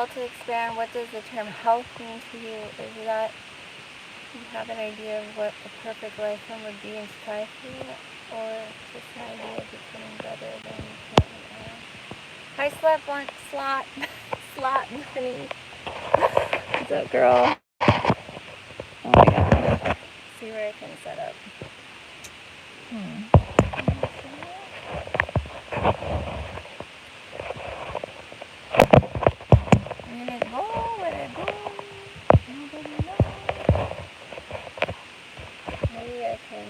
well, to expand, what does the term health mean to you? Is that you have an idea of what the perfect lifetime would be and strive for it? Or just an idea of becoming better than you currently are? Hi, Slot Bunny. What's up, girl? Oh my god. See where I can set up. Where'd it go? Where'd it go? Nobody knows. Maybe I can.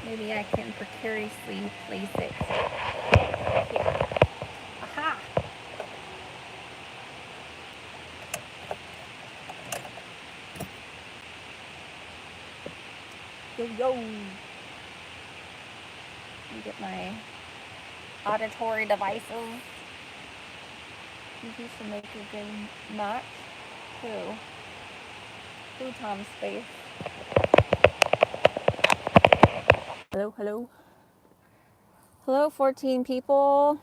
Maybe I can precariously place it here. Aha! Yo! Let me get my auditory devices. Maybe should make a good match. Who Tom Space? Hello. Hello, 14 people.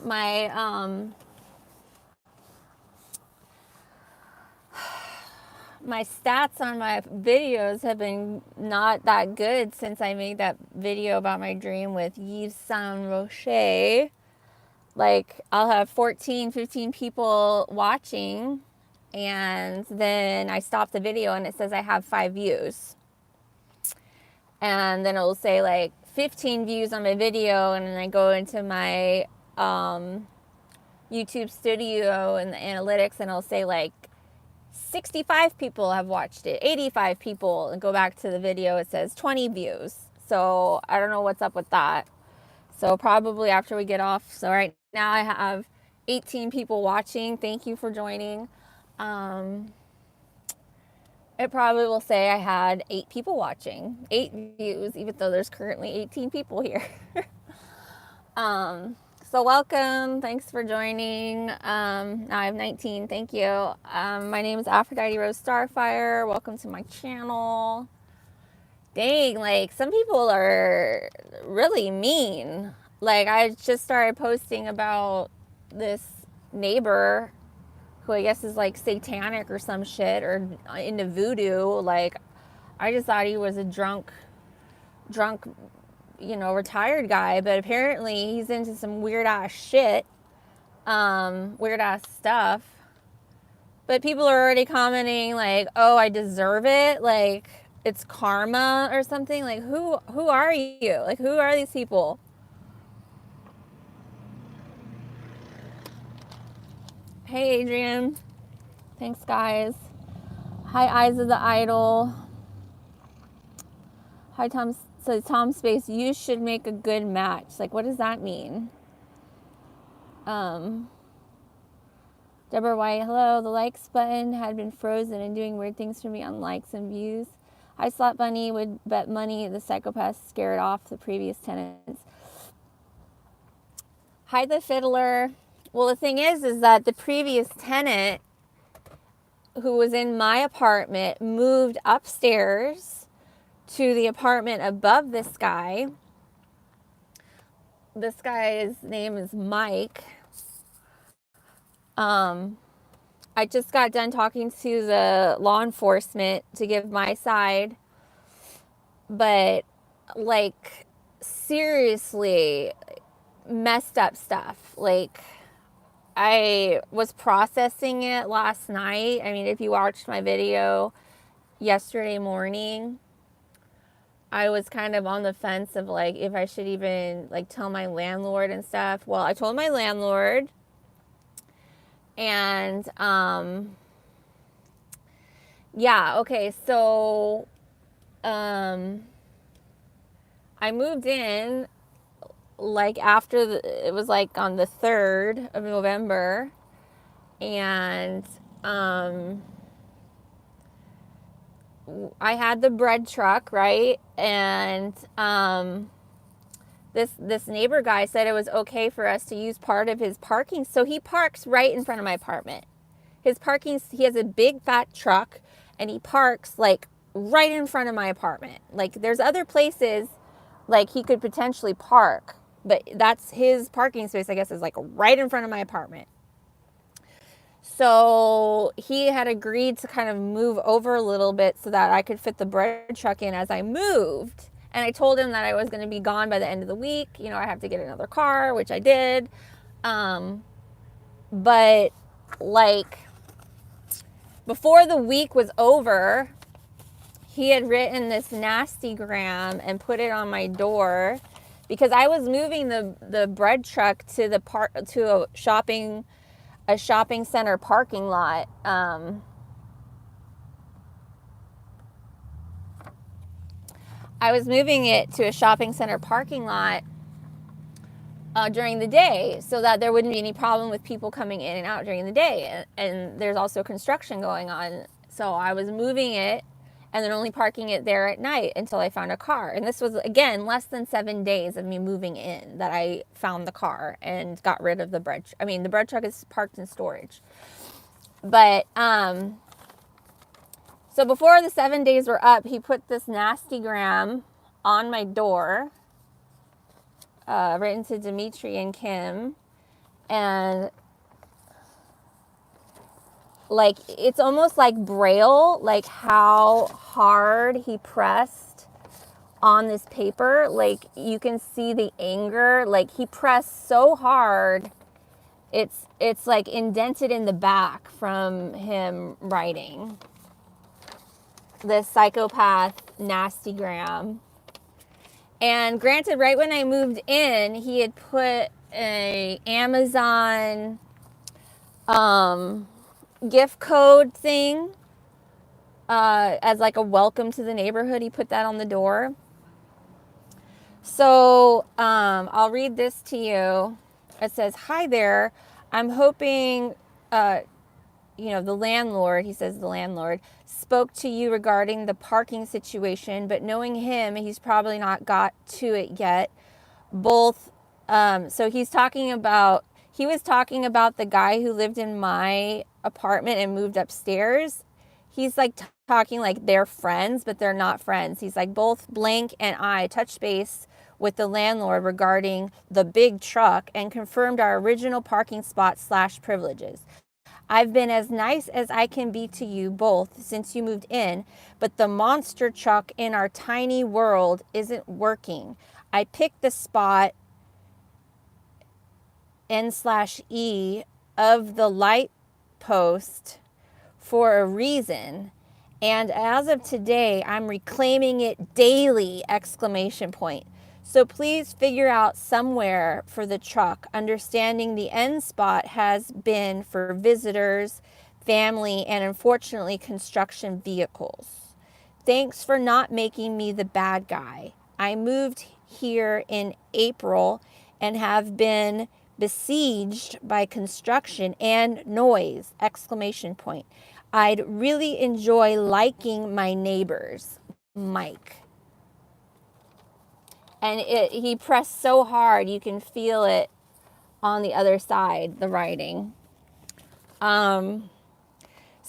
My my stats on my videos have been not that good since I made that video about my dream with Yves Saint Rocher. Like, I'll have 14, 15 people watching, and then I stop the video and it says I have 5 views. And then it'll say like 15 views on my video, and then I go into my YouTube studio and the analytics, and it'll say like 65 people have watched it, 85 people, and go back to the video, it says 20 views. So I don't know what's up with that. So probably after we get off. So right now I have 18 people watching. Thank you for joining. It probably will say I had 8 people watching, 8 views, even though there's currently 18 people here. So welcome. Thanks for joining. Now I have 19. Thank you. My name is Aphrodite Rose Starfire. Welcome to my channel. Dang, like, some people are really mean. Like, I just started posting about this neighbor who I guess is like satanic or some shit, or into voodoo. Like, I just thought he was a drunk, retired guy, but apparently he's into some weird ass shit, weird ass stuff. But people are already commenting like, oh, I deserve it. Like, it's karma or something. Like, who are you? Like, who are these people? Hey, Adrian. Thanks, guys. Hi, Eyes of the Idol. Hi, Tom. So Tom Space, you should make a good match. Like, what does that mean? Deborah White, hello. The likes button had been frozen and doing weird things for me on likes and views. Hi, Slot Bunny would bet money the Psychopath scared off the previous tenants. Hi, the Fiddler. Well, the thing is that the previous tenant who was in my apartment moved upstairs to the apartment above this guy. This guy's name is Mike. I just got done talking to the law enforcement to give my side, but like, seriously messed up stuff. Like, I was processing it last night. I mean, if you watched my video yesterday morning, I was kind of on the fence of like if I should even like tell my landlord and stuff. Well, I told my landlord, and yeah, okay, so I moved in like after it was like on the 3rd of November, and I had the bread truck, right? And this neighbor guy said it was okay for us to use part of his parking. So he parks right in front of my apartment. He has a big fat truck, and he parks like right in front of my apartment. Like, there's other places like he could potentially park, but that's his parking space, I guess, is like right in front of my apartment. So he had agreed to kind of move over a little bit so that I could fit the bread truck in as I moved. And I told him that I was going to be gone by the end of the week. You know, I have to get another car, which I did. But like, before the week was over, he had written this nastygram and put it on my door because I was moving the bread truck to a shopping center parking lot. I was moving it to a shopping center parking lot during the day so that there wouldn't be any problem with people coming in and out during the day. And there's also construction going on. So I was moving it and then only parking it there at night until I found a car. And this was, again, less than 7 days of me moving in that I found the car and got rid of the bread. I mean, the bread truck is parked in storage. But, so before the 7 days were up, he put this nastygram on my door, written to Dimitri and Kim. And like, it's almost like Braille, like how hard he pressed on this paper. Like, you can see the anger. Like, he pressed so hard, it's like indented in the back from him writing this Psychopath nastygram. And granted, right when I moved in, he had put a Amazon gift code thing as like a welcome to the neighborhood. He put that on the door. So I'll read this to you. It says, "Hi there. I'm hoping, the landlord," he says the landlord, "spoke to you regarding the parking situation, but knowing him, he's probably not got to it yet. Both," so he was talking about the guy who lived in my apartment and moved upstairs. He's like talking like they're friends, but they're not friends. He's like, "Both blank and I touched base with the landlord regarding the big truck and confirmed our original parking spot / privileges. I've been as nice as I can be to you both since you moved in, but the monster truck in our tiny world isn't working. I picked the spot N/E of the light post for a reason, and as of today, I'm reclaiming it daily! ! So please figure out somewhere for the truck, understanding the end spot has been for visitors, family, and unfortunately construction vehicles. Thanks for not making me the bad guy. I moved here in April and have been besieged by construction and noise! I'd really enjoy liking my neighbors. Mike." And he pressed so hard, you can feel it on the other side, the writing. So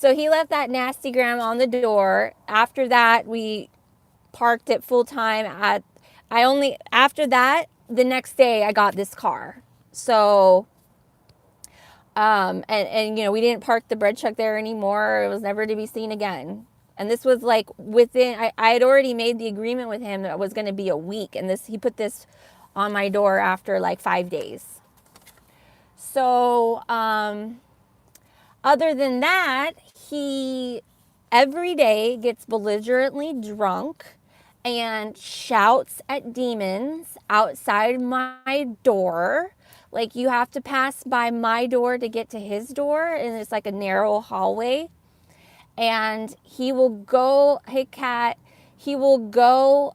he left that nastygram on the door. After that, we parked it full time after that, the next day I got this car. So, and we didn't park the bread truck there anymore. It was never to be seen again. And this was like I had already made the agreement with him that it was going to be a week. And he put this on my door after like 5 days. So, other than that, he every day gets belligerently drunk and shouts at demons outside my door. Like, you have to pass by my door to get to his door, and it's like a narrow hallway. And he will go, "Hey, Kat," he will go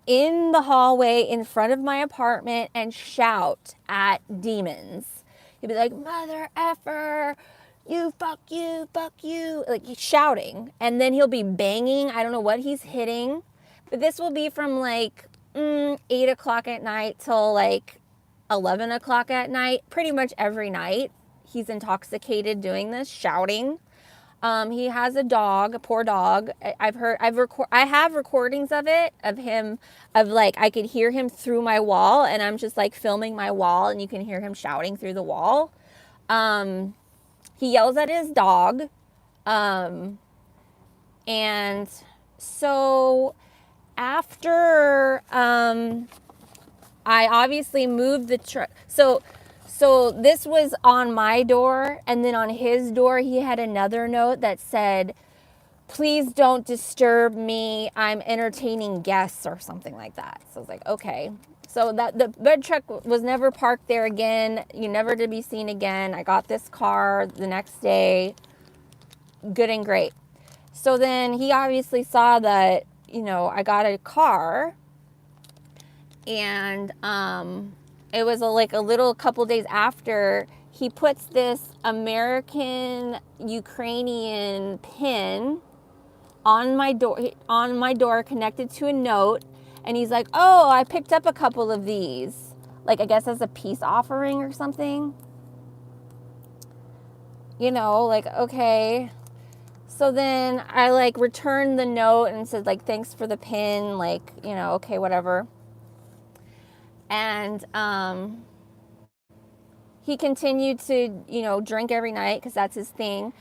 in the hallway in front of my apartment and shout at demons. He'll be like, "Mother effer, you, fuck you, fuck you." Like, he's shouting. And then he'll be banging. I don't know what he's hitting. But this will be from like 8 o'clock at night till like 11 o'clock at night. Pretty much every night he's intoxicated doing this, shouting. He has a dog, a poor dog. I have recordings of it, of him, of like, I could hear him through my wall, and I'm just like filming my wall, and you can hear him shouting through the wall. He yells at his dog. And so after, I obviously moved the truck. So this was on my door, and then on his door, he had another note that said, "Please don't disturb me. I'm entertaining guests," or something like that. So I was like, okay. So that the red truck was never parked there again. You never to be seen again. I got this car the next day. Good and great. So then he obviously saw that, I got a car, and it was like a little couple days after, he puts this American Ukrainian pin on my door connected to a note, and he's like, "Oh, I picked up a couple of these, like, I guess as a peace offering or something." Like, okay. So then I like returned the note and said like, "Thanks for the pin," like, okay, whatever. And he continued to, drink every night because that's his thing.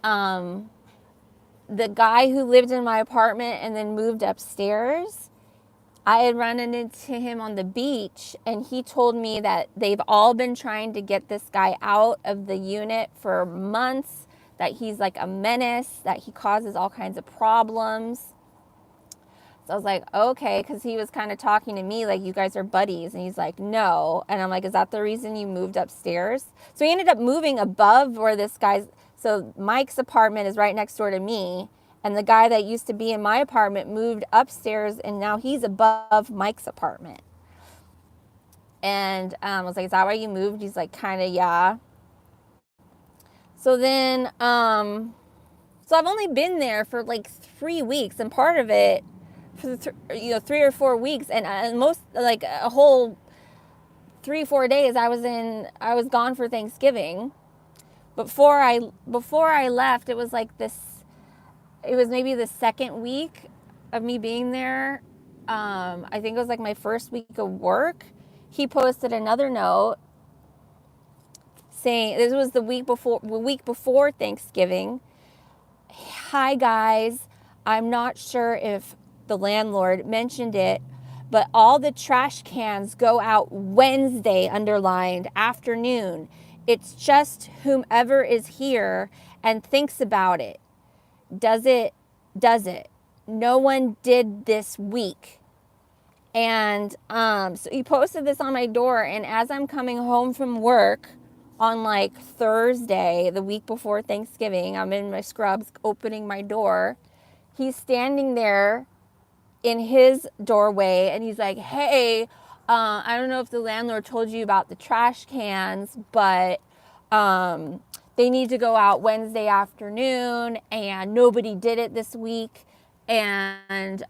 The guy who lived in my apartment and then moved upstairs, I had run into him on the beach, and he told me that they've all been trying to get this guy out of the unit for months, that he's like a menace, that he causes all kinds of problems. So I was like, okay, because he was kind of talking to me like, "You guys are buddies," and he's like, "No." And I'm like, "Is that the reason you moved upstairs?" So he ended up moving above where this guy's, so Mike's apartment is right next door to me, and the guy that used to be in my apartment moved upstairs, and now he's above Mike's apartment. And I was like, "Is that why you moved?" He's like, "Kind of, yeah." So then, so I've only been there for like 3 weeks, and part of it, for 3 or 4 weeks, and most, like a whole 3-4 days, I was gone for Thanksgiving. Before I left, it was like this. It was maybe the second week of me being there. I think it was like my first week of work. He posted another note saying, this was the week before Thanksgiving. "Hi guys, I'm not sure if the landlord mentioned it, but all the trash cans go out Wednesday, underlined, afternoon. It's just whomever is here and thinks about it. Does it. No one did this week." And so he posted this on my door, and as I'm coming home from work on like Thursday, the week before Thanksgiving, I'm in my scrubs opening my door. He's standing there in his doorway, and he's like, "Hey, I don't know if the landlord told you about the trash cans, but they need to go out Wednesday afternoon, and nobody did it this week. And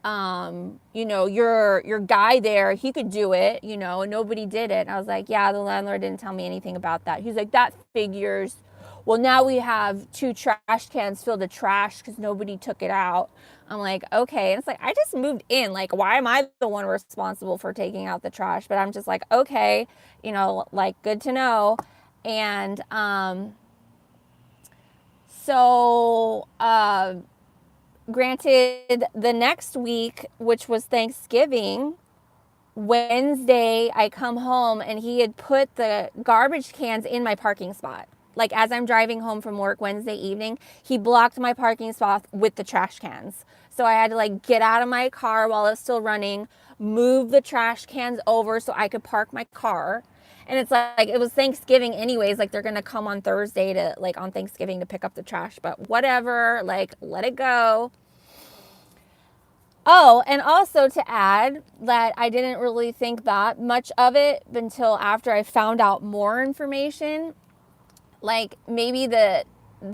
your guy there, he could do it, and nobody did it." And I was like, "Yeah, the landlord didn't tell me anything about that." He's like, "That figures. Well, now we have 2 trash cans filled with trash because nobody took it out." I'm like, okay. And it's like, I just moved in. Like, why am I the one responsible for taking out the trash? But I'm just like, okay, like, good to know. And so granted, the next week, which was Thanksgiving, Wednesday, I come home, and he had put the garbage cans in my parking spot. Like, as I'm driving home from work Wednesday evening, he blocked my parking spot with the trash cans. So I had to like get out of my car while it's still running, move the trash cans over so I could park my car. And it's like, it was Thanksgiving anyways. Like, they're going to come on Thursday to, like, on Thanksgiving to pick up the trash, but whatever, like, let it go. Oh, and also to add that I didn't really think that much of it until after I found out more information. Like, maybe the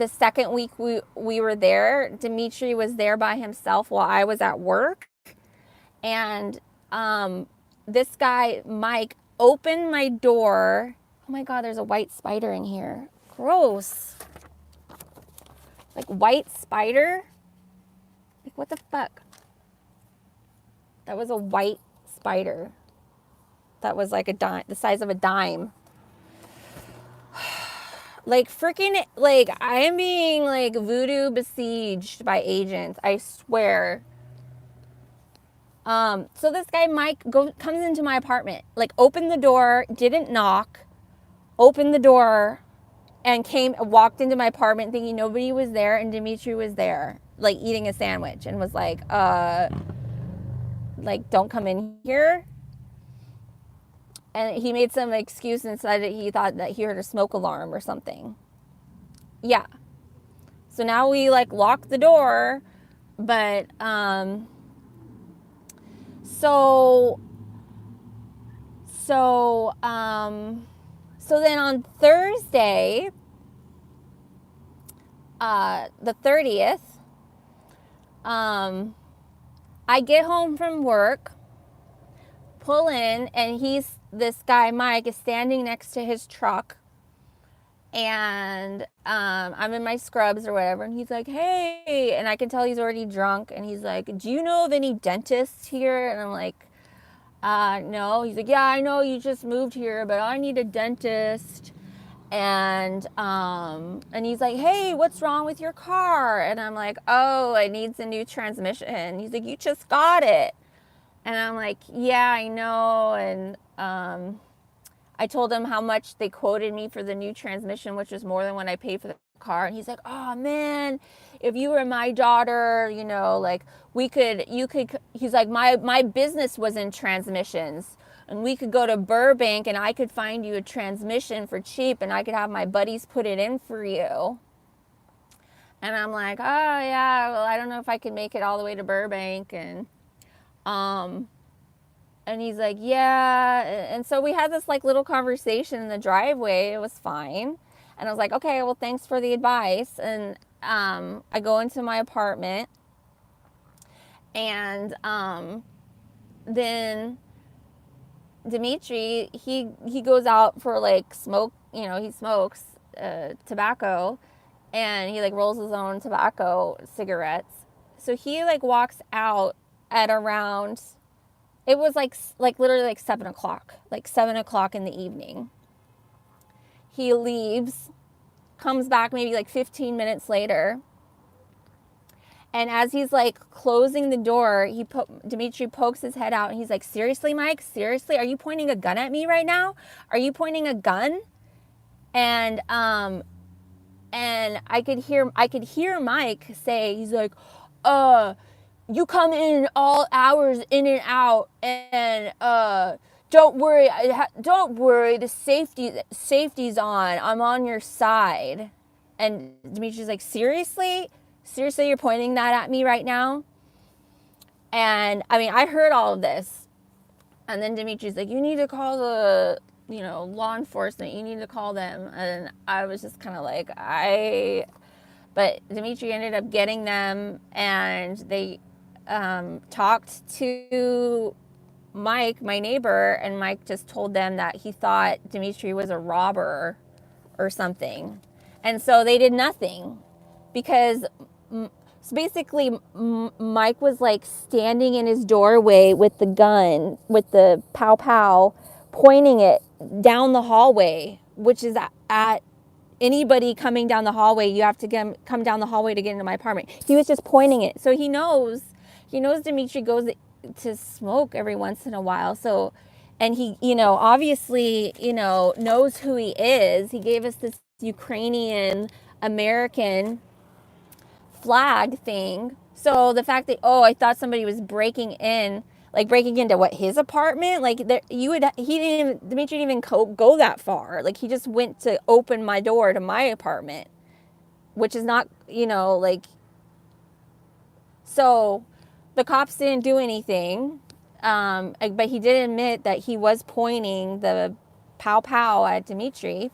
second week we were there, Dimitri was there by himself while I was at work. And this guy, Mike, opened my door. Oh my God, there's a white spider in here. Gross. Like white spider? Like what the fuck? That was a white spider. That was like a dime, the size of a dime. Like freaking, like I am being like voodoo besieged by agents. I swear. So this guy Mike comes into my apartment, like opened the door, didn't knock, opened the door, and walked into my apartment thinking nobody was there, and Dimitri was there, like eating a sandwich, and was like don't come in here. And he made some excuse and said that he thought that he heard a smoke alarm or something. Yeah. So now we like lock the door, but so then on Thursday, the 30th, I get home from work, pull in, and this guy Mike is standing next to his truck, and I'm in my scrubs or whatever, and he's like, hey, and I can tell he's already drunk, and he's like, do you know of any dentists here? And I'm like, no. He's like, yeah, I know you just moved here, but I need a dentist. And he's like, hey, what's wrong with your car? And I'm like, oh, it needs a new transmission. He's like, you just got it. And I'm like, yeah, I know. And I told him how much they quoted me for the new transmission, which was more than what I paid for the car. And he's like, oh man, if you were my daughter, you know, like he's like, my business was in transmissions, and we could go to Burbank and I could find you a transmission for cheap, and I could have my buddies put it in for you. And I'm like, oh yeah, well, I don't know if I could make it all the way to Burbank. And he's like, yeah. And so we had this like little conversation in the driveway. It was fine. And I was like, okay, well, thanks for the advice. And I go into my apartment, and then Dimitri, he goes out for like smoke, you know, he smokes tobacco, and he like rolls his own tobacco cigarettes. So he like walks out at around, it was like literally like 7 o'clock, like 7 o'clock in the evening. He leaves, comes back maybe like 15 minutes later. And as he's like closing the door, Dimitri pokes his head out, and he's like, seriously, Mike? Seriously? Are you pointing a gun at me right now? Are you pointing a gun? And I could hear Mike say, he's like, you come in all hours in and out, and don't worry, the safety's on. I'm on your side. And Dimitri's like, seriously, you're pointing that at me right now? And I mean, I heard all of this, and then Dimitri's like, you need to call the law enforcement. You need to call them. And I was just kind of like, but Dimitri ended up getting them, and they talked to Mike, my neighbor, and Mike just told them that he thought Dimitri was a robber or something. And so they did nothing, because so basically Mike was like standing in his doorway with the gun, with the pow pow, pointing it down the hallway, which is at anybody coming down the hallway, you have to come down the hallway to get into my apartment. He was just pointing it. So he knows Dimitri goes to smoke every once in a while. So, and he, obviously, knows who he is. He gave us this Ukrainian American flag thing. So the fact that, I thought somebody was breaking into what, his apartment? Like Dimitri didn't even go that far. Like he just went to open my door to my apartment, which is not, so the cops didn't do anything. But he did admit that he was pointing the pow pow at Dimitri.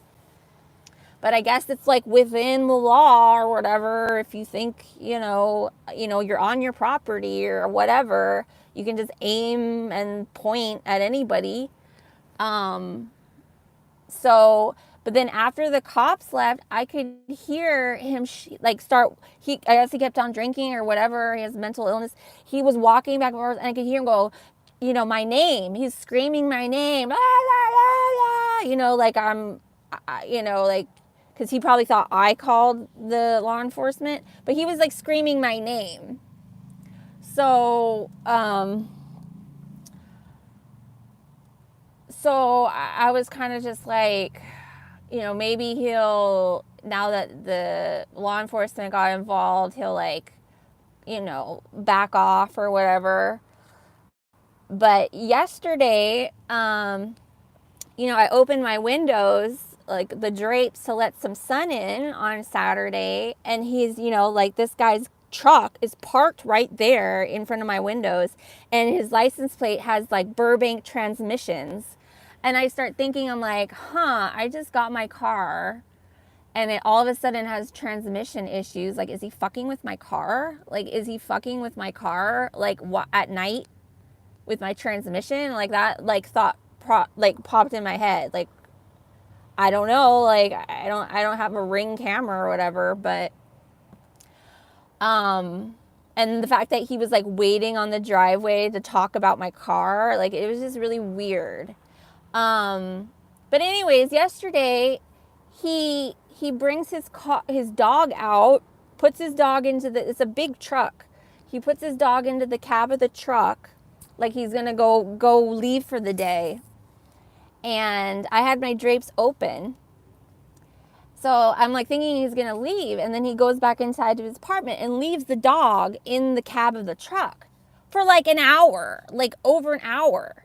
But I guess it's like within the law or whatever. If you think, you're on your property or whatever, you can just aim and point at anybody. So, But then after the cops left, I could hear him start. I guess he kept on drinking or whatever. He has mental illness. He was walking back and forth, and I could hear him go, my name. He's screaming my name. La, la, la, la. Because he probably thought I called the law enforcement, but he was like screaming my name. So, I was kind of just like, maybe he'll, now that the law enforcement got involved, he'll back off or whatever. But yesterday, I opened my windows, like the drapes, to let some sun in on Saturday. And he's, this guy's truck is parked right there in front of my windows. And his license plate has like Burbank Transmissions. And I start thinking, I'm like, I just got my car and it all of a sudden has transmission issues. Like, is he fucking with my car? Like, is he fucking with my car? Like, what, at night with my transmission? Like that, like thought popped in my head. Like, I don't know. Like, I don't have a Ring camera or whatever, but, and the fact that he was like waiting on the driveway to talk about my car, like it was just really weird. But anyways, yesterday he brings his dog out, puts his dog into it's a big truck. He puts his dog into the cab of the truck, like he's going to go leave for the day. And I had my drapes open. So I'm like thinking he's going to leave. And then he goes back inside to his apartment and leaves the dog in the cab of the truck for like an hour, like over an hour.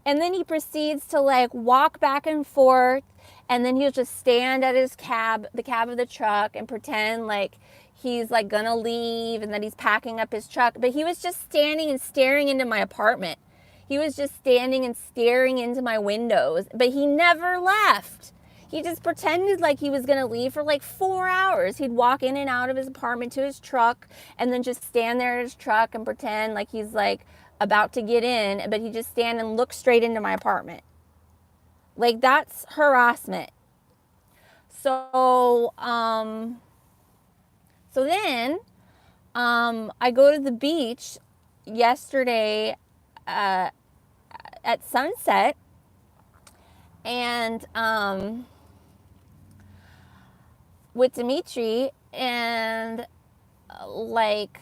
And then he proceeds to like walk back and forth, and then he'll just stand at the cab of the truck, and pretend like he's like gonna leave and that he's packing up his truck. But he was just standing and staring into my apartment. He was just standing and staring into my windows, but he never left. He just pretended like he was gonna leave for like 4 hours. He'd walk in and out of his apartment to his truck and then just stand there at his truck and pretend like he's like about to get in, but he just stand and look straight into my apartment. Like, that's harassment. So then I go to the beach yesterday at sunset, and with Dimitri, and like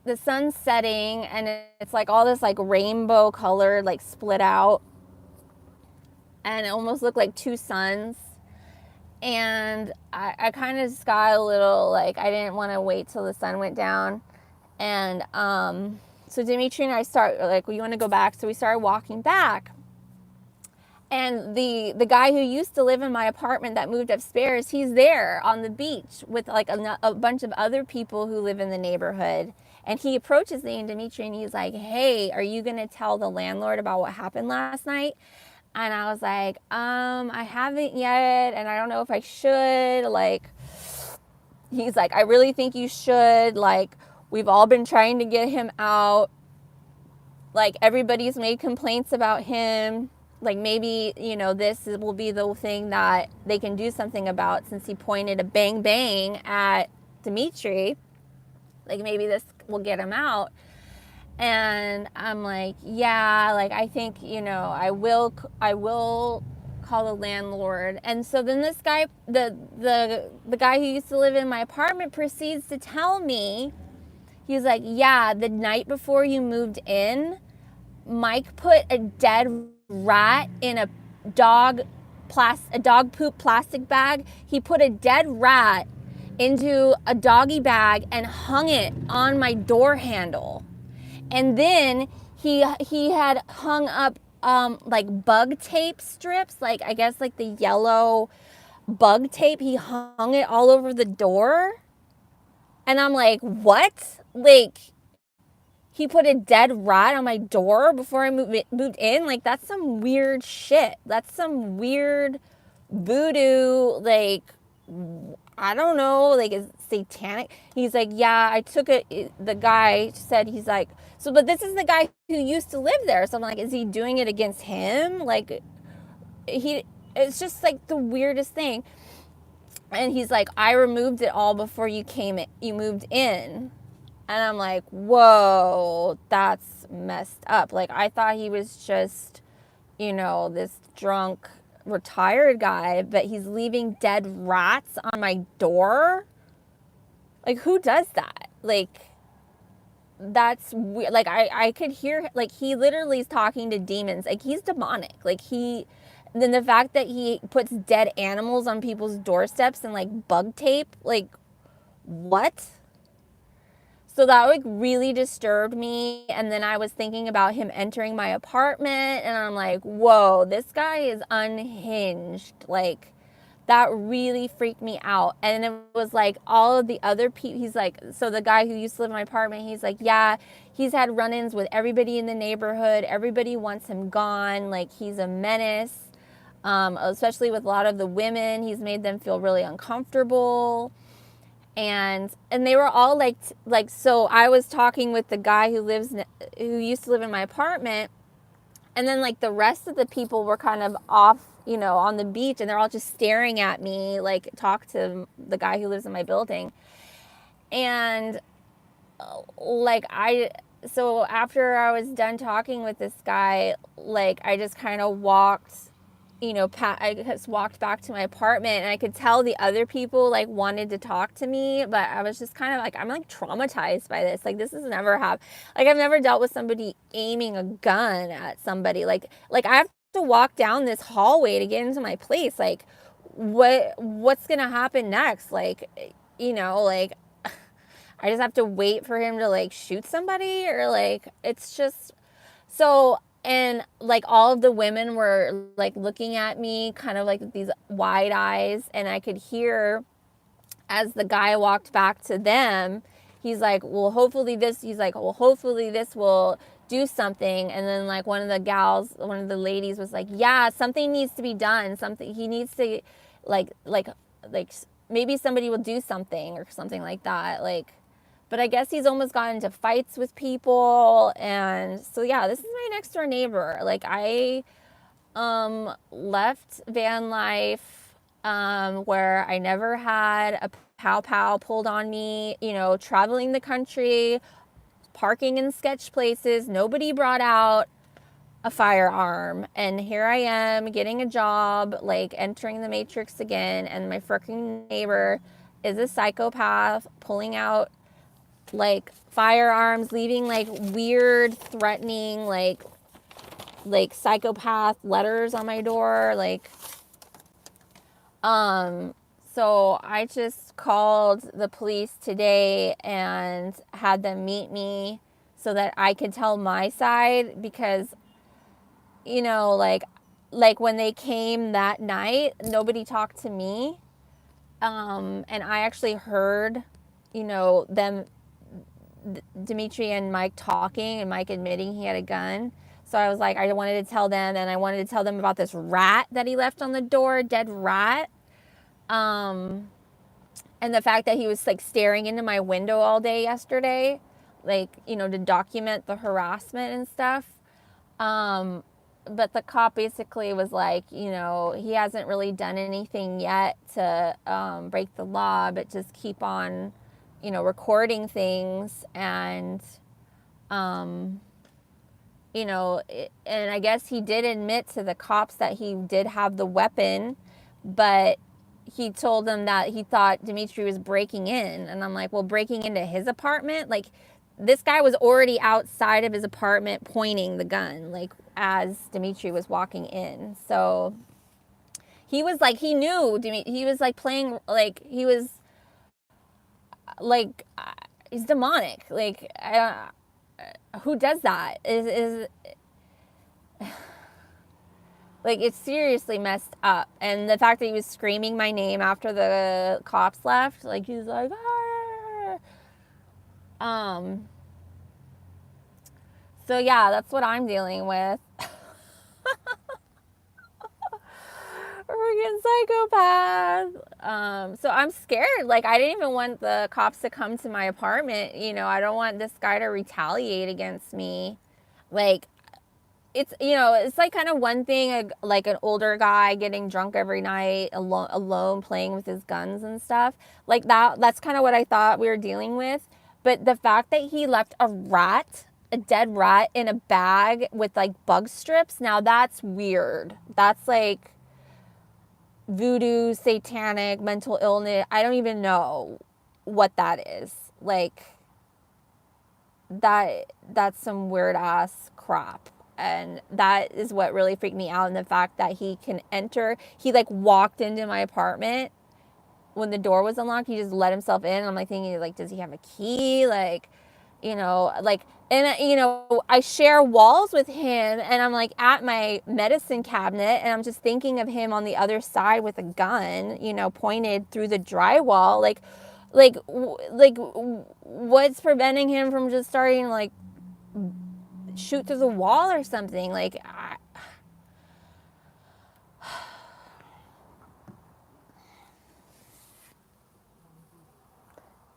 the sun's setting, and it's like all this like rainbow color, like split out, and it almost looked like two suns. And I kind of just got a little like, I didn't want to wait till the sun went down. And so Dimitri and I start like, well, you want to go back? So we started walking back. And the guy who used to live in my apartment that moved upstairs, he's there on the beach with like a bunch of other people who live in the neighborhood. And he approaches me and Dimitri, and he's like, hey, are you going to tell the landlord about what happened last night? And I was like, I haven't yet, and I don't know if I should. Like, he's like, I really think you should. Like, we've all been trying to get him out. Like, everybody's made complaints about him. Like, maybe, this will be the thing that they can do something about, since he pointed a bang bang at Dimitri. Like, maybe this will get him out. And I'm like, yeah, like, I think, I will call the landlord. And so then this guy, the guy who used to live in my apartment, proceeds to tell me, he's like, yeah, the night before you moved in, Mike put a dead rat in a dog poop plastic bag. He put a dead rat into a doggy bag and hung it on my door handle. And then he had hung up like bug tape strips, like I guess like the yellow bug tape. He hung it all over the door. And I'm like, what? Like, he put a dead rat on my door before I moved in? Like, that's some weird shit. That's some weird voodoo, like, I don't know, like, is satanic. He's like, yeah, I took it. The guy said, he's like, so, but this is the guy who used to live there. So I'm like, is he doing it against him? Like, it's just like the weirdest thing. And he's like, I removed it all before you moved in. And I'm like, whoa, that's messed up. Like, I thought he was just, this drunk retired guy, but he's leaving dead rats on my door. Like, who does that? Like, that's weird. Like, I could hear, like, he literally is talking to demons. Like, he's demonic. Like, then the fact that he puts dead animals on people's doorsteps and like bug tape, like, what? So that like really disturbed me. And then I was thinking about him entering my apartment, and I'm like, whoa, this guy is unhinged. Like, that really freaked me out. And it was like all of the other people, he's like, so the guy who used to live in my apartment, he's like, yeah, he's had run-ins with everybody in the neighborhood. Everybody wants him gone. Like, he's a menace, especially with a lot of the women. He's made them feel really uncomfortable. And they were all like, so I was talking with the guy who used to live in my apartment, and then like the rest of the people were kind of off, on the beach, and they're all just staring at me, like, talk to the guy who lives in my building. And like, so after I was done talking with this guy, like, I just kind of walked, I just walked back to my apartment, and I could tell the other people like wanted to talk to me, but I was just kind of like, I'm like traumatized by this. Like, this has never happened. Like, I've never dealt with somebody aiming a gun at somebody. Like I have to walk down this hallway to get into my place. Like, what's gonna happen next? Like, like, I just have to wait for him to like shoot somebody, or like, it's just so. And like all of the women were like looking at me kind of like with these wide eyes, and I could hear as the guy walked back to them, he's like, well, hopefully this will do something. And then like one of the ladies was like, yeah, something needs to be done. He needs to like maybe somebody will do something or something like that. Like, but I guess he's almost gotten into fights with people. And so, yeah, this is my next door neighbor. Like, I left van life, where I never had a pow pulled on me, traveling the country, parking in sketch places. Nobody brought out a firearm. And here I am getting a job, like entering the matrix again. And my freaking neighbor is a psychopath, pulling out like firearms, leaving like weird, threatening, like psychopath letters on my door. Like, so I just called the police today and had them meet me so that I could tell my side, because, like when they came that night, nobody talked to me. And I actually heard, them, Dimitri and Mike talking, and Mike admitting he had a gun. So I was like, I wanted to tell them, and I wanted to tell them about this rat that he left on the door, dead rat. And the fact that he was like staring into my window all day yesterday, like, to document the harassment and stuff. But the cop basically was like, he hasn't really done anything yet to break the law, but just keep on, recording things. And, and I guess he did admit to the cops that he did have the weapon, but he told them that he thought Dimitri was breaking in. And I'm like, well, breaking into his apartment? Like, this guy was already outside of his apartment pointing the gun, like, as Dimitri was walking in. So he was like, he knew Dimitri, he was like playing, like, he was like, he's demonic. Like, who does that? Like, it's seriously messed up. And the fact that he was screaming my name after the cops left, like, he's like, so yeah, that's what I'm dealing with. Freaking psychopath. So I'm scared. Like, I didn't even want the cops to come to my apartment. I don't want this guy to retaliate against me. Like, it's, you know, it's like kind of one thing, like an older guy getting drunk every night alone playing with his guns and stuff like that's kind of what I thought we were dealing with. But the fact that he left a dead rat in a bag with like bug strips, now that's weird. That's like voodoo, satanic, mental illness. I don't even know what that is. Like that's some weird ass crap. And that is what really freaked me out. And the fact that he like walked into my apartment when the door was unlocked. He just let himself in. And I'm like thinking, like, does he have a key? Like, you know, like, and you know, I share walls with him, and I'm like at my medicine cabinet, and I'm just thinking of him on the other side with a gun, you know, pointed through the drywall. Like, what's preventing him from just starting like shoot through the wall or something? Like,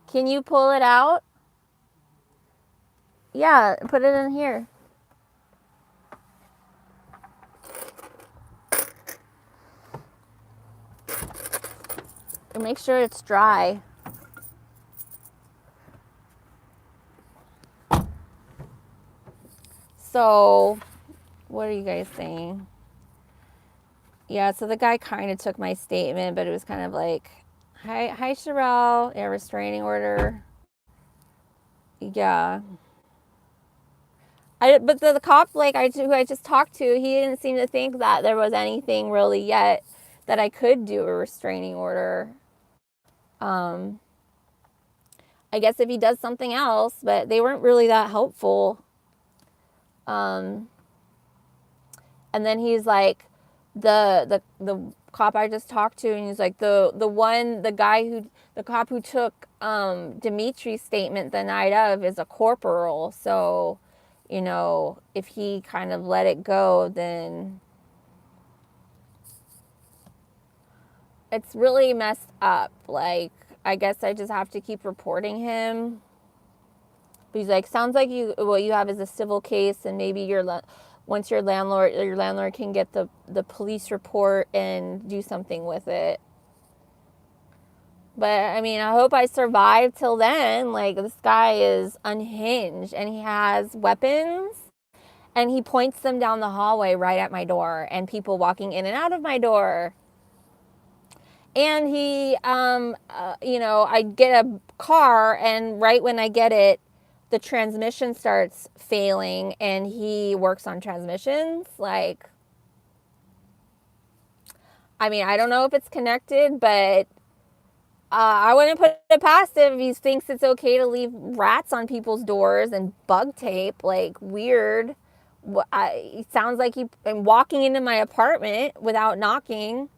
can you pull it out? Yeah, put it in here. And make sure it's dry. So, what are you guys saying? Yeah, so the guy kind of took my statement, but it was kind of like, hi, Sherelle, a restraining order. Yeah. But the cop, like, who I just talked to, he didn't seem to think that there was anything really yet that I could do a restraining order. I guess if he does something else, but they weren't really that helpful. And then he's like, the cop I just talked to, and he's like, the cop who took Dimitri's statement the night of is a corporal. So, you know, if he kind of let it go, then it's really messed up. Like, I guess I just have to keep reporting him. But he's like, sounds like what you have is a civil case, and maybe once your landlord can get the police report and do something with it. But I mean, I hope I survive till then. Like, this guy is unhinged, and he has weapons, and he points them down the hallway right at my door, and people walking in and out of my door. And he, you know, I get a car, and right when I get it, the transmission starts failing, and he works on transmissions. Like, I mean, I don't know if it's connected, but I wouldn't put it past him if he thinks it's okay to leave rats on people's doors and bug tape. Like, weird. It sounds like I'm walking into my apartment without knocking.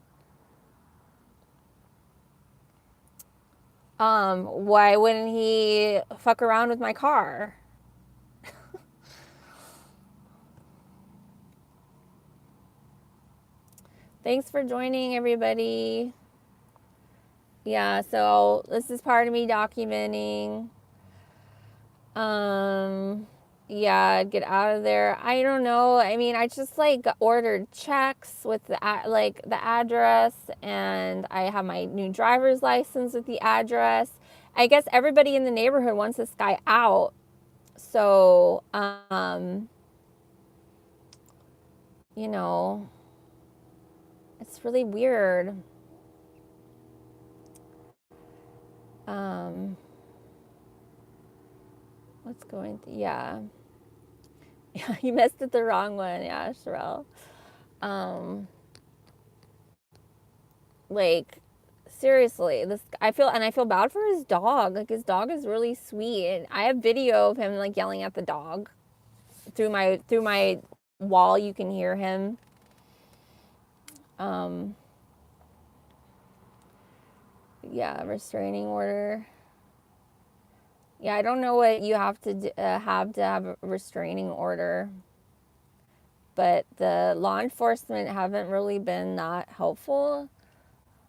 Why wouldn't he fuck around with my car? Thanks for joining, everybody. Yeah, so this is part of me documenting. Yeah, get out of there. I don't know. I mean, I just like ordered checks with the address, and I have my new driver's license with the address. I guess everybody in the neighborhood wants this guy out. So, you know, it's really weird. What's going through? Yeah. Yeah, you missed it the wrong one. Yeah, Sherelle. Like, seriously, I feel bad for his dog. Like, his dog is really sweet. And I have video of him like yelling at the dog through my wall. You can hear him. Yeah, restraining order. Yeah, I don't know what you have to have a restraining order, but the law enforcement haven't really been that helpful.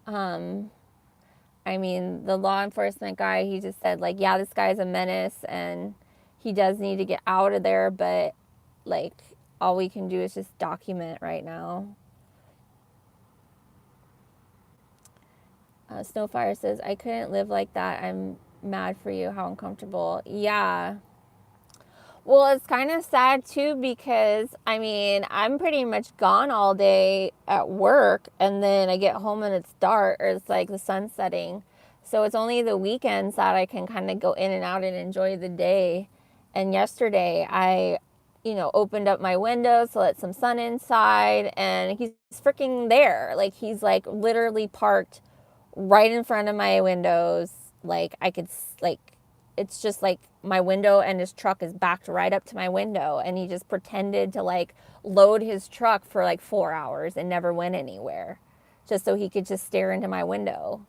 I mean, the law enforcement guy, he just said, like, yeah, this guy's a menace, and he does need to get out of there, but, like, all we can do is just document right now. Snowfire says, I couldn't live like that. I'm mad for you. How uncomfortable. Yeah. Well, it's kind of sad too because, I mean, I'm pretty much gone all day at work and then I get home and it's dark or it's like the sun setting. So it's only the weekends that I can kind of go in and out and enjoy the day. And yesterday I, opened up my windows to let some sun inside and he's freaking there. Like he's like literally parked right in front of my windows. Like I could, like, it's just like my window and his truck is backed right up to my window. And he just pretended to like load his truck for like 4 hours and never went anywhere just so he could just stare into my window.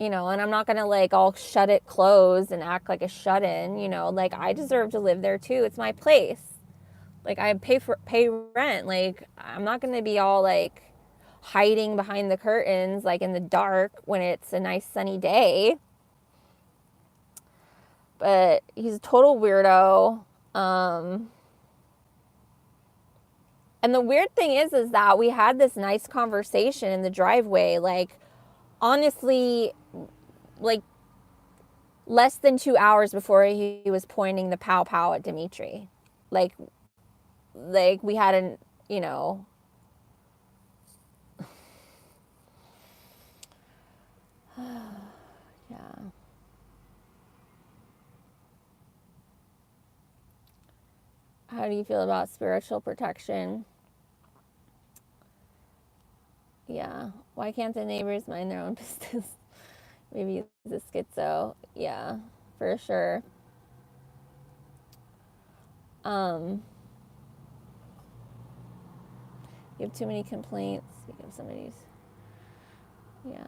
And I'm not going to like all shut it closed and act like a shut in, like I deserve to live there too. It's my place. Like I pay rent. Like I'm not going to be all like hiding behind the curtains like in the dark when it's a nice sunny day. But he's a total weirdo. And the weird thing is that we had this nice conversation in the driveway, like honestly, like less than 2 hours before he was pointing the pow pow at Dimitri. Like we had an, yeah. How do you feel about spiritual protection? Yeah. Why can't the neighbors mind their own business? Maybe he's a schizo. Yeah, for sure. You have too many complaints. Speaking of somebody's. Yeah.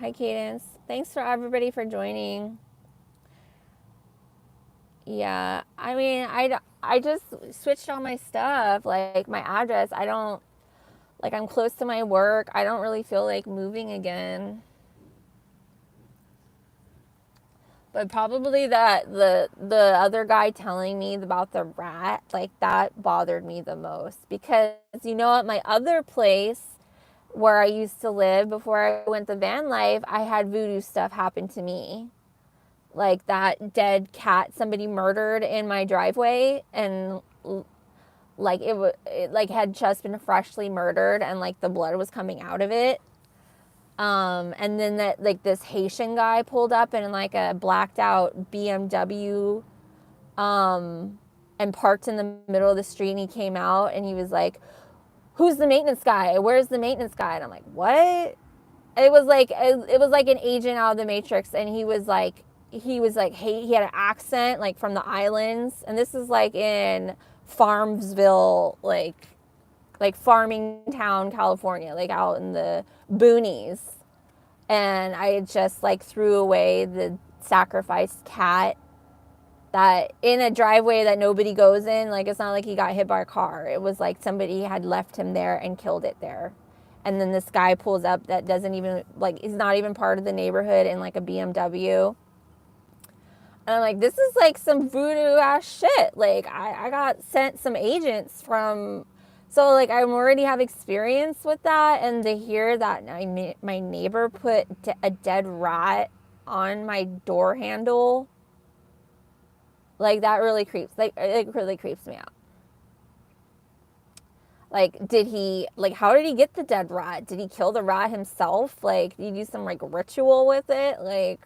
Hi, Cadence. Thanks for everybody for joining. Yeah. I mean, I just switched all my stuff, like my address. I don't, like, I'm close to my work. I don't really feel like moving again. But probably that the other guy telling me about the rat, like that bothered me the most because at my other place where I used to live before I went the van life, I had voodoo stuff happen to me. Like that dead cat somebody murdered in my driveway and like it like had just been freshly murdered and like the blood was coming out of it. And then that like this Haitian guy pulled up in like a blacked out BMW, and parked in the middle of the street and he came out and he was like, who's the maintenance guy? Where's the maintenance guy? And I'm like, what? It was like an agent out of the Matrix and he was like, hey, he had an accent like from the islands. And this is like in Farmsville, like farming town, California, like out in the boonies. And I just like threw away the sacrificed cat that in a driveway that nobody goes in. Like it's not like he got hit by a car. It was like somebody had left him there and killed it there. And then this guy pulls up that doesn't even like, he's not even part of the neighborhood in like a BMW. And I'm like, this is like some voodoo ass shit. Like I got sent some agents from, so like I already have experience with that. And to hear that my neighbor put a dead rat on my door handle, like that really creeps, like it really creeps me out. Like, how did he get the dead rat? Did he kill the rat himself? Like, did he do some like ritual with it? Like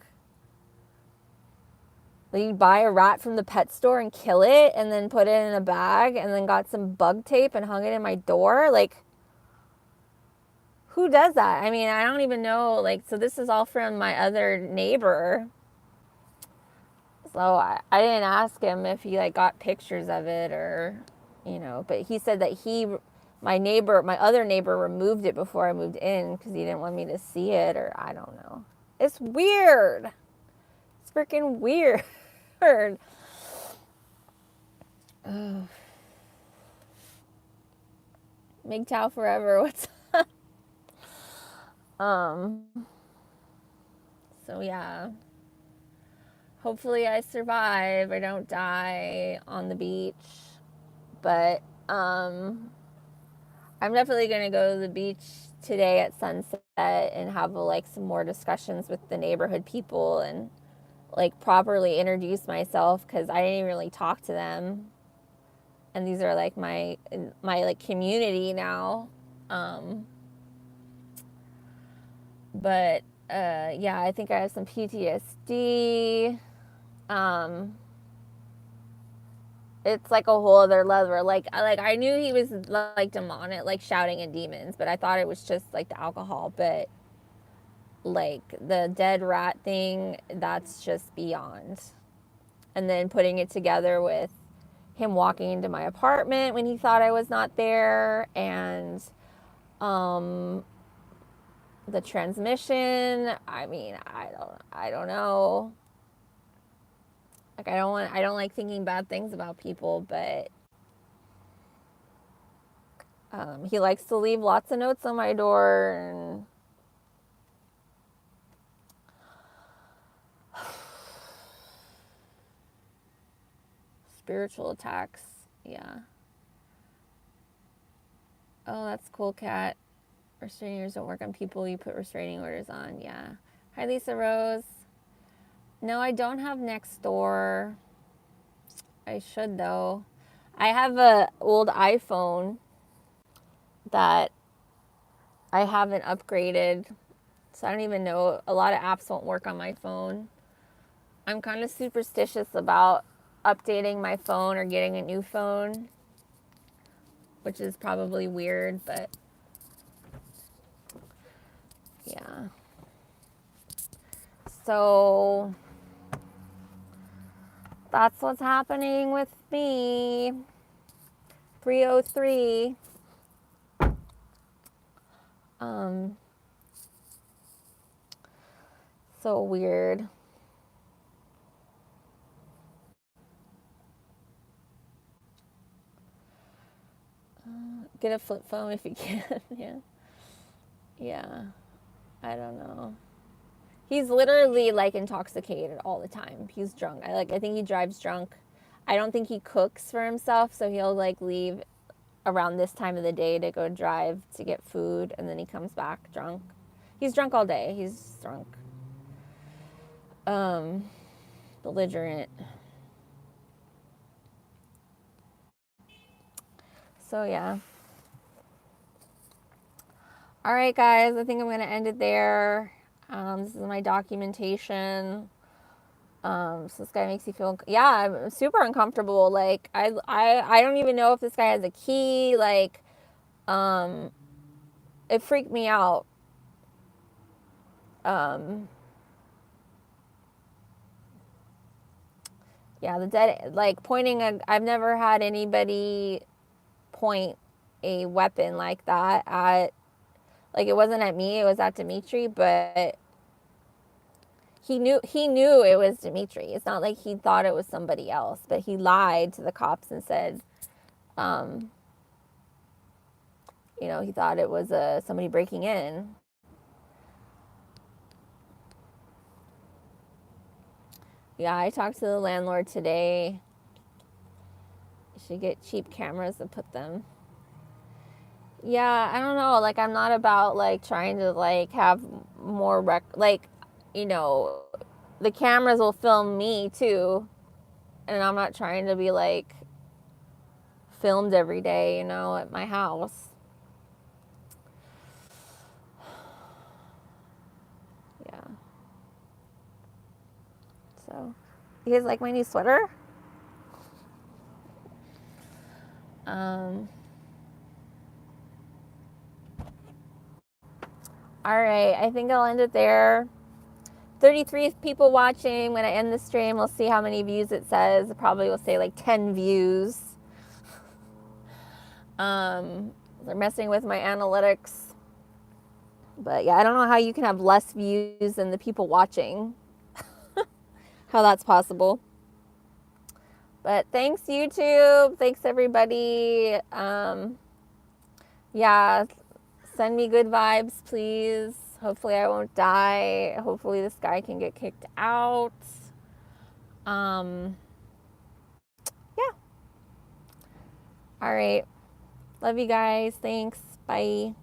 you buy a rat from the pet store and kill it and then put it in a bag and then got some bug tape and hung it in my door? Like, who does that? I mean, I don't even know. Like, so this is all from my other neighbor. So I didn't ask him if he like got pictures of it or, but he said that my other neighbor removed it before I moved in because he didn't want me to see it, or I don't know. It's weird. It's freaking weird. Ugh. MGTOW forever. What's up? So yeah. Hopefully I survive. I don't die on the beach. But I'm definitely going to go to the beach today at sunset and have like some more discussions with the neighborhood people and like properly introduce myself, because I didn't really talk to them, and these are like my like community now. But yeah, I think I have some PTSD. It's like a whole other level. Like I knew he was like demonic, like shouting at demons, but I thought it was just like the alcohol. But like the dead rat thing, that's just beyond. And then putting it together with him walking into my apartment when he thought I was not there, and the transmission. I mean, I don't know. Like I don't like thinking bad things about people, but he likes to leave lots of notes on my door, and spiritual attacks. Yeah. Oh, that's cool, Kat. Restraining orders don't work on people you put restraining orders on. Yeah. Hi, Lisa Rose. No, I don't have Nextdoor. I should, though. I have a old iPhone that I haven't upgraded, so I don't even know. A lot of apps won't work on my phone. I'm kind of superstitious about updating my phone or getting a new phone, which is probably weird, but yeah. So that's what's happening with me. 303. So weird. Get a flip phone if you can. Yeah. Yeah. I don't know. He's literally like intoxicated all the time. He's drunk. I think he drives drunk. I don't think he cooks for himself, so he'll like leave around this time of the day to go drive to get food, and then he comes back drunk. He's drunk all day. He's drunk. Belligerent. So yeah. All right, guys. I think I'm gonna end it there. This is my documentation. So this guy makes you feel, yeah, I'm super uncomfortable. Like I don't even know if this guy has a key. Like, it freaked me out. Yeah, the dead, like pointing I've never had anybody point a weapon like that at, like it wasn't at me, it was at Dimitri, but he knew it was Dimitri. It's not like he thought it was somebody else, but he lied to the cops and said, he thought it was somebody breaking in. Yeah, I talked to the landlord today. You should get cheap cameras and put them. Yeah, I don't know. Like, I'm not about like trying to like have more the cameras will film me too, and I'm not trying to be like filmed every day, at my house. Yeah. So, you guys like my new sweater? All right, I think I'll end it there. 33 people watching. When I end the stream, we'll see how many views it says. It probably will say like 10 views. They're messing with my analytics. But yeah, I don't know how you can have less views than the people watching. How that's possible. But thanks, YouTube. Thanks, everybody. Yeah, send me good vibes, please. Hopefully I won't die. Hopefully this guy can get kicked out. Yeah. All right. Love you guys. Thanks. Bye.